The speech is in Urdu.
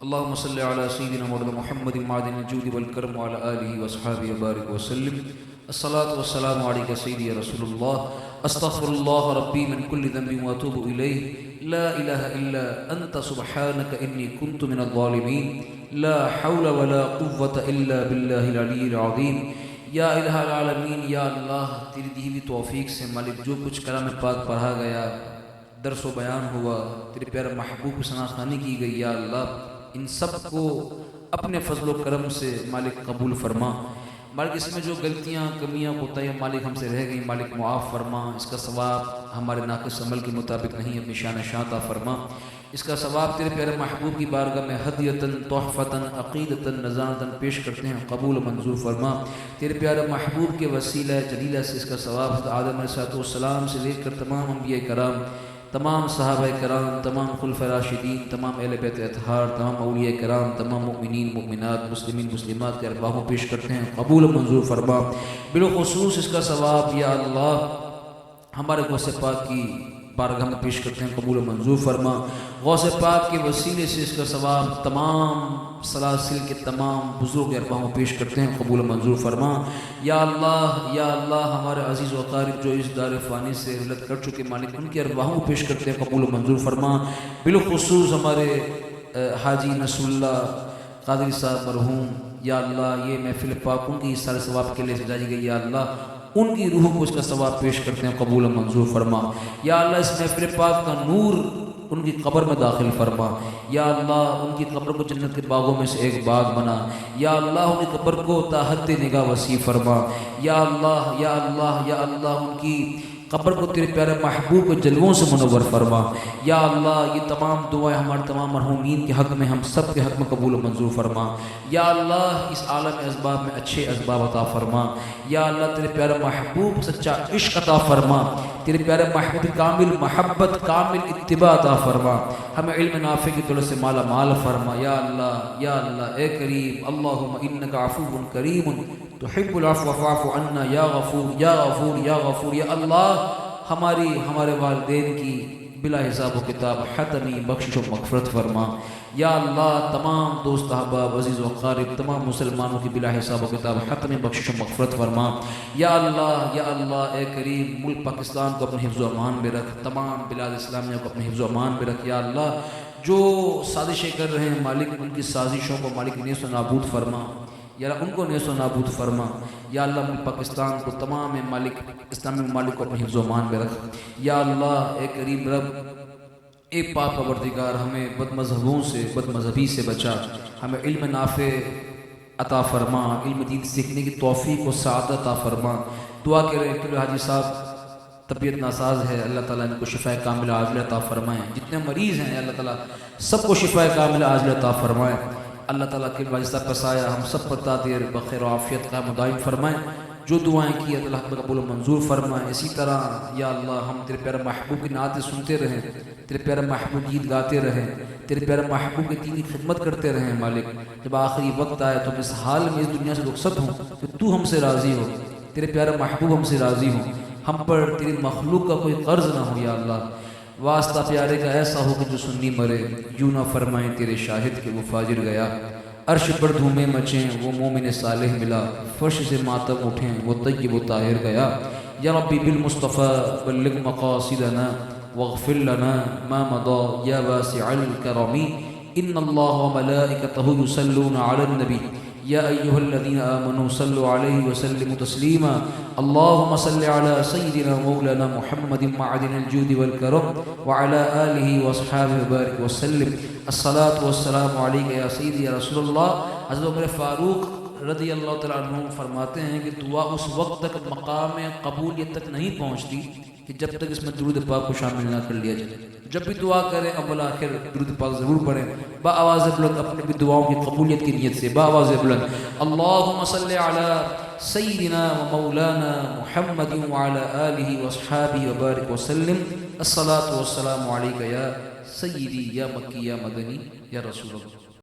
اللهم صل على سيدنا مولانا محمد معدن الجود والكرم وعلى آله وأصحابه وبارك وسلم. الصلاة والسلام عليك سيدي يا رسول الله. استغفر الله ربي من كل ذنب واتوب إليه. لا إله إلا أنت سبحانك إني كنت من الظالمين. لا حول ولا قوة إلا بالله العلي العظيم. یا الہ العالمین، یا اللہ تیری دی ہوئی توفیق سے مالک جو کچھ کلام پاک پڑھا گیا، درس و بیان ہوا، تیرے پیارے محبوب کی ثنا خوانی کی گئی، یا اللہ ان سب کو اپنے فضل و کرم سے مالک قبول فرما۔ مالک اس میں جو غلطیاں کمیاں کوتاہیاں مالک ہم سے رہ گئی مالک معاف فرما۔ اس کا ثواب ہمارے ناقص عمل کے مطابق نہیں، اپنی شان عطا فرما۔ اس کا ثواب تیرے پیارے محبوب کی بارگاہ میں ہدیتاً تحفتاً عقیدتاً نذرانتاً پیش کرتے ہیں، قبول منظور فرما۔ تیرے پیارے محبوب کے وسیلہ جلیلہ سے اس کا ثواب حضرت آدم علیہ السلام سے لے کر تمام انبیاء کرام، تمام صحابہ کرام، تمام خلفاء راشدین، تمام اہل بیت اطہار، تمام اولیاء کرام، تمام مؤمنین مؤمنات، مسلمین مسلمات کے ارواحوں پیش کرتے ہیں، قبول منظور فرما۔ بالخصوص اس کا ثواب یا اللہ ہمارے غوث پاک کی بارگاہ میں پیش کرتے ہیں، قبول منظور فرما۔ غوث پاک کے وسیلے سے اس کا ثواب تمام سلاسل کے تمام بزرگ ارواحوں پیش کرتے ہیں، قبول منظور فرما۔ یا اللہ ہمارے عزیز و اقارب جو اس دار فانی سے رحلت کر چکے مالک ان کے ارواحوں پیش کرتے ہیں، قبول منظور فرما۔ بالخصوص ہمارے حاجی نصر اللہ قادری صاحب مرحوم، یا اللہ یہ محفل پاک ان کی سارے ثواب کے لیے سجائی گئی، یا اللہ ان کی روح کو اس کا ثواب پیش کرتے ہیں، قبول منظور فرما۔ یا اللہ اس محفل پاک کا نور ان کی قبر میں داخل فرما۔ یا اللہ ان کی قبر کو جنت کے باغوں میں سے ایک باغ بنا۔ یا اللہ ان کی قبر کو تا حد نگاہ وسیع فرما۔ یا اللہ ان کی قبر کو تیرے پیارے محبوب کے جلووں سے منور فرما۔ یا اللہ یہ تمام دعائیں ہمارے تمام مرحومین کے حق میں، ہم سب کے حق میں قبول و منظور فرما۔ یا اللہ اس عالم اسباب میں اچھے اسباب عطا فرما۔ یا اللہ تیرے پیارے محبوب سچا عشق عطا فرما، تیرے پیارے محبوب کامل محبت کامل اتباع عطا فرما، ہمیں علم نافع کی دولت سے مالا مال فرما۔ یا اللہ اے کریم، اللہم انک عفو کریم تحب العفو فاعف عنا یا غفور یا غفور یا غفور۔ یا اللہ ہمارے والدین کی بلا حساب و کتاب حتمی بخشش و مغفرت فرما۔ یا اللہ تمام دوست احباب عزیز و اقارب تمام مسلمانوں کی بلا حساب و کتاب حتمی بخشش و مغفرت فرما۔ یا اللہ اے کریم ملک پاکستان کو اپنے حفظ و امان میں رکھ، تمام بلاد اسلامیہ کو اپنے حفظ و امان میں رکھ۔ یا اللہ جو سازشیں کر رہے ہیں مالک ان کی سازشوں کو مالک نیست و نابود فرما، یا اللہ ان کو نیست و نابود فرما۔ یا اللہ ملک پاکستان کو تمام مالک اسلامی ممالک کو اپنے حفظ و امان میں رکھ۔ یا اللہ اے کریم رب اے پاک پروردگار ہمیں بد مذہبوں سے بد مذہبی سے بچا، ہمیں علم نافع عطا فرما، علم دین سیکھنے کی توفیق و سعادت عطا فرما۔ دعا کے رہے کہ حاجی صاحب طبیعت ناساز ہے، اللہ تعالیٰ ان کو شفاء کاملہ عاجلہ عطا فرمائیں، جتنے مریض ہیں اللہ تعالیٰ سب کو شفاء کاملہ عاجلہ عطا فرمائیں۔ اللہ تعالیٰ کے حاجی صاحب کا سایہ ہم سب پر تا دیر بخیر و عافیت قائم و دائم فرمائیں، جو دعائیں کی اللہ تعالیٰ قبول و منظور فرمائیں۔ اسی طرح یا اللہ ہم تیرے پیارے محبوب کی نعتیں سنتے رہیں، تیرے پیارے محبوب گیت گاتے رہیں، تیرے پیارے محبوب کی دین کی خدمت کرتے رہیں مالک۔ جب آخری وقت آئے تو اس حال میں اس دنیا سے رخصت ہوں کہ تو ہم سے راضی ہو، تیرے پیارے محبوب ہم سے راضی ہوں، ہم پر تیری مخلوق کا کوئی قرض نہ ہو۔ یا اللہ واسطہ پیارے کا ایسا ہو کہ جو سنی مرے، یوں نہ فرمائیں تیرے شاہد کہ وہ فاجر گیا۔ عرش پر دھومیں مچیں وہ مومن صالح ملا، فرش سے ماتم اٹھیں وہ طیب و طاہر گیا۔ یا ربی بالمصطفیٰ بلغ مقاصدنا واغفر لنا ما مضى یا واسع الکرم۔ ان اللہ وملائکتہ یصلون علی النبی یا ایہا الذین آمنوا صلوا علیہ وسلموا تسلیما۔ اللہم صل علی سیدنا مولانا محمد معدن الجود والکرم وعلی آلہ واصحابہ وبارک وسلم۔ الصلاة والسلام علیکہ یا سیدی یا رسول اللہ۔ حضرت عمر فاروق رضی اللہ تعالیٰ عنہ فرماتے ہیں کہ دعا اس وقت تک مقام قبولیت تک نہیں پہنچتی کہ جب تک اس میں درود پاک کو شامل نہ کر لیا جائے۔ جب بھی دعا کریں اول آخر درود پاک ضرور پڑھیں، با آواز بلند اپنے بھی دعاؤں کی قبولیت کی نیت سے با آواز بلند۔ اللہم صلی علی سیدنا و مولانا محمد وعلی آلہ واصحابہ وبارک وسلم۔ الصلاة والسلام علیکہ یا سیدی یا مکی یا مدنی یا رسول اللہ۔